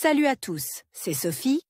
Salut à tous, c'est Sophie.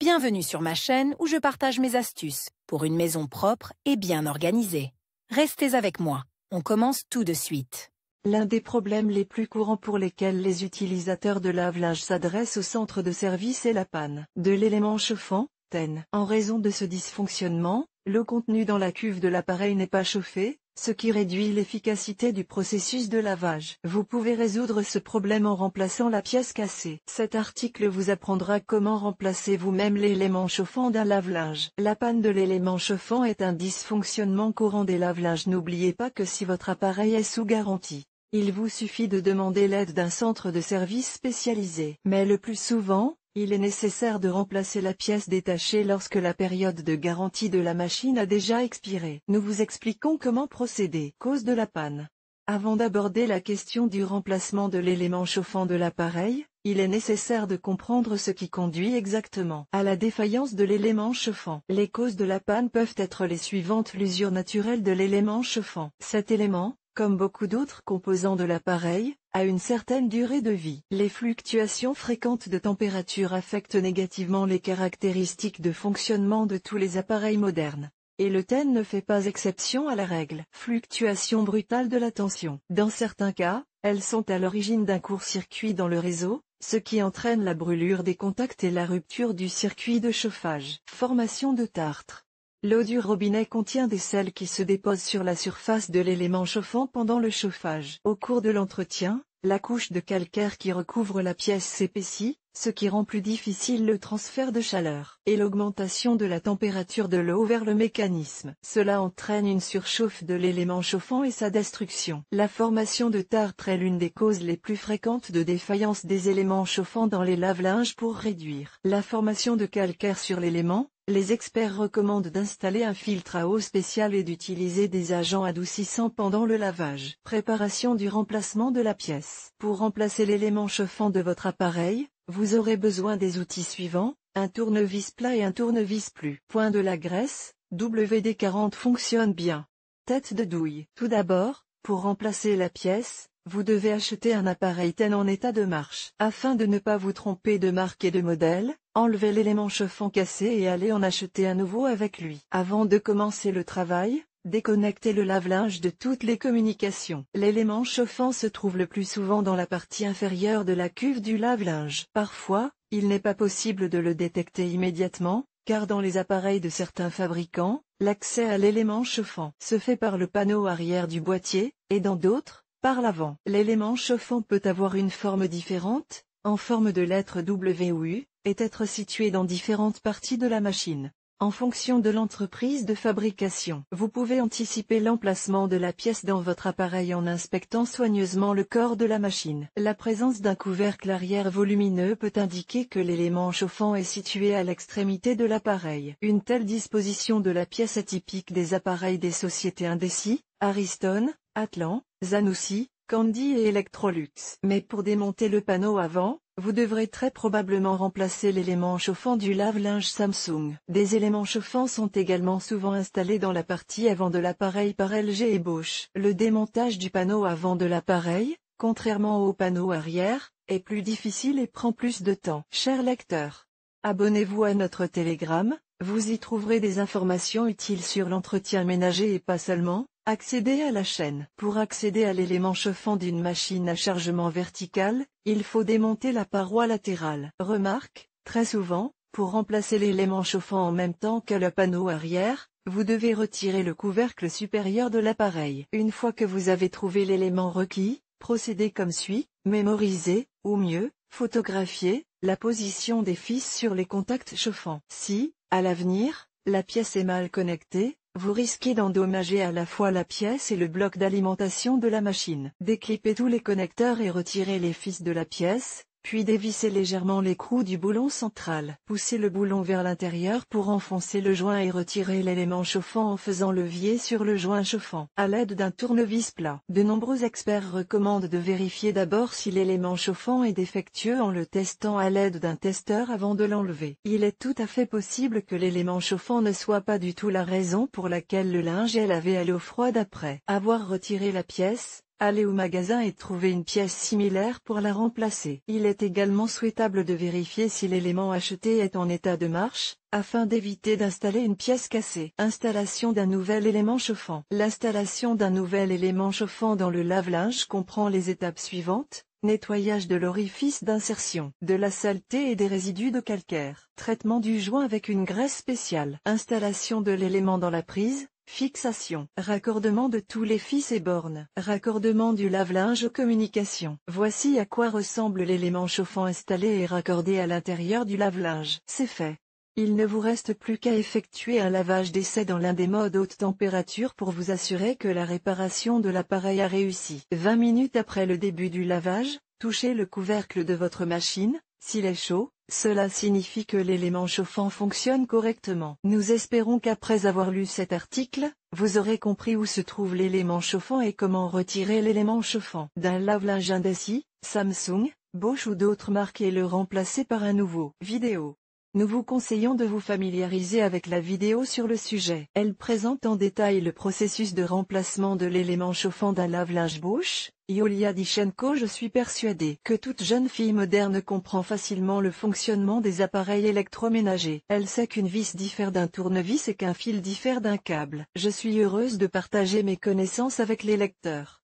Bienvenue sur ma chaîne où je partage mes astuces pour une maison propre et bien organisée. Restez avec moi, on commence tout de suite. L'un des problèmes les plus courants pour lesquels les utilisateurs de lave-linge s'adressent au centre de service est la panne de l'élément chauffant, TEN. En raison de ce dysfonctionnement, l'eau contenue dans la cuve de l'appareil n'est pas chauffée, ce qui réduit l'efficacité du processus de lavage. Vous pouvez résoudre ce problème en remplaçant la pièce cassée. Cet article vous apprendra comment remplacer vous-même l'élément chauffant d'un lave-linge. La panne de l'élément chauffant est un dysfonctionnement courant des lave-linges. N'oubliez pas que si votre appareil est sous garantie, il vous suffit de demander l'aide d'un centre de service spécialisé. Mais le plus souvent, il est nécessaire de remplacer la pièce détachée lorsque la période de garantie de la machine a déjà expiré. Nous vous expliquons comment procéder. Cause de la panne. Avant d'aborder la question du remplacement de l'élément chauffant de l'appareil, il est nécessaire de comprendre ce qui conduit exactement à la défaillance de l'élément chauffant. Les causes de la panne peuvent être les suivantes: l'usure naturelle de l'élément chauffant. Cet élément, comme beaucoup d'autres composants de l'appareil, a une certaine durée de vie. Les fluctuations fréquentes de température affectent négativement les caractéristiques de fonctionnement de tous les appareils modernes. Et le TEN ne fait pas exception à la règle. Fluctuation brutale de la tension. Dans certains cas, elles sont à l'origine d'un court-circuit dans le réseau, ce qui entraîne la brûlure des contacts et la rupture du circuit de chauffage. Formation de tartre. L'eau du robinet contient des sels qui se déposent sur la surface de l'élément chauffant pendant le chauffage. Au cours de l'entretien, la couche de calcaire qui recouvre la pièce s'épaissit, ce qui rend plus difficile le transfert de chaleur et l'augmentation de la température de l'eau vers le mécanisme. Cela entraîne une surchauffe de l'élément chauffant et sa destruction. La formation de tartre est l'une des causes les plus fréquentes de défaillance des éléments chauffants dans les lave-linges. Pour réduire la formation de calcaire sur l'élément, les experts recommandent d'installer un filtre à eau spécial et d'utiliser des agents adoucissants pendant le lavage. Préparation du remplacement de la pièce. Pour remplacer l'élément chauffant de votre appareil, vous aurez besoin des outils suivants: un tournevis plat et un tournevis plu. Point de la graisse, WD-40 fonctionne bien. Tête de douille. Tout d'abord, pour remplacer la pièce, vous devez acheter un appareil TEN en état de marche. Afin de ne pas vous tromper de marque et de modèle, enlevez l'élément chauffant cassé et allez en acheter un nouveau avec lui. Avant de commencer le travail, déconnectez le lave-linge de toutes les communications. L'élément chauffant se trouve le plus souvent dans la partie inférieure de la cuve du lave-linge. Parfois, il n'est pas possible de le détecter immédiatement, car dans les appareils de certains fabricants, l'accès à l'élément chauffant se fait par le panneau arrière du boîtier, et dans d'autres, par l'avant. L'élément chauffant peut avoir une forme différente, en forme de lettre W ou U, et être situé dans différentes parties de la machine. En fonction de l'entreprise de fabrication, vous pouvez anticiper l'emplacement de la pièce dans votre appareil en inspectant soigneusement le corps de la machine. La présence d'un couvercle arrière volumineux peut indiquer que l'élément chauffant est situé à l'extrémité de l'appareil. Une telle disposition de la pièce est typique des appareils des sociétés Indesi, Ariston, Atlan, Zanussi, Candy et Electrolux. Mais pour démonter le panneau avant, vous devrez très probablement remplacer l'élément chauffant du lave-linge Samsung. Des éléments chauffants sont également souvent installés dans la partie avant de l'appareil par LG et Bosch. Le démontage du panneau avant de l'appareil, contrairement au panneau arrière, est plus difficile et prend plus de temps. Chers lecteurs, abonnez-vous à notre Telegram, vous y trouverez des informations utiles sur l'entretien ménager et pas seulement. Accédez à la chaîne. Pour accéder à l'élément chauffant d'une machine à chargement vertical, il faut démonter la paroi latérale. Remarque, très souvent, pour remplacer l'élément chauffant en même temps que le panneau arrière, vous devez retirer le couvercle supérieur de l'appareil. Une fois que vous avez trouvé l'élément requis, procédez comme suit: mémorisez, ou mieux, photographiez, la position des fils sur les contacts chauffants. Si, à l'avenir, la pièce est mal connectée, vous risquez d'endommager à la fois la pièce et le bloc d'alimentation de la machine. Déclippez tous les connecteurs et retirez les fils de la pièce, puis dévissez légèrement l'écrou du boulon central. Poussez le boulon vers l'intérieur pour enfoncer le joint et retirer l'élément chauffant en faisant levier sur le joint chauffant à l'aide d'un tournevis plat. De nombreux experts recommandent de vérifier d'abord si l'élément chauffant est défectueux en le testant à l'aide d'un testeur avant de l'enlever. Il est tout à fait possible que l'élément chauffant ne soit pas du tout la raison pour laquelle le linge est lavé à l'eau froide après avoir retiré la pièce. allez au magasin et trouvez une pièce similaire pour la remplacer. Il est également souhaitable de vérifier si l'élément acheté est en état de marche, afin d'éviter d'installer une pièce cassée. Installation d'un nouvel élément chauffant. L'installation d'un nouvel élément chauffant dans le lave-linge comprend les étapes suivantes: nettoyage de l'orifice d'insertion, de la saleté et des résidus de calcaire, traitement du joint avec une graisse spéciale, installation de l'élément dans la prise, fixation, raccordement de tous les fils et bornes, raccordement du lave-linge aux communications. Voici à quoi ressemble l'élément chauffant installé et raccordé à l'intérieur du lave-linge. C'est fait. Il ne vous reste plus qu'à effectuer un lavage d'essai dans l'un des modes haute température pour vous assurer que la réparation de l'appareil a réussi. 20 minutes après le début du lavage, touchez le couvercle de votre machine. S'il est chaud, cela signifie que l'élément chauffant fonctionne correctement. Nous espérons qu'après avoir lu cet article, vous aurez compris où se trouve l'élément chauffant et comment retirer l'élément chauffant d'un lave-linge indécis, Samsung, Bosch ou d'autres marques et le remplacer par un nouveau. Vidéo. Nous vous conseillons de vous familiariser avec la vidéo sur le sujet. Elle présente en détail le processus de remplacement de l'élément chauffant d'un lave-linge Bosch. Yulia Dichenko. Je suis persuadée que toute jeune fille moderne comprend facilement le fonctionnement des appareils électroménagers. Elle sait qu'une vis diffère d'un tournevis et qu'un fil diffère d'un câble. Je suis heureuse de partager mes connaissances avec les lecteurs.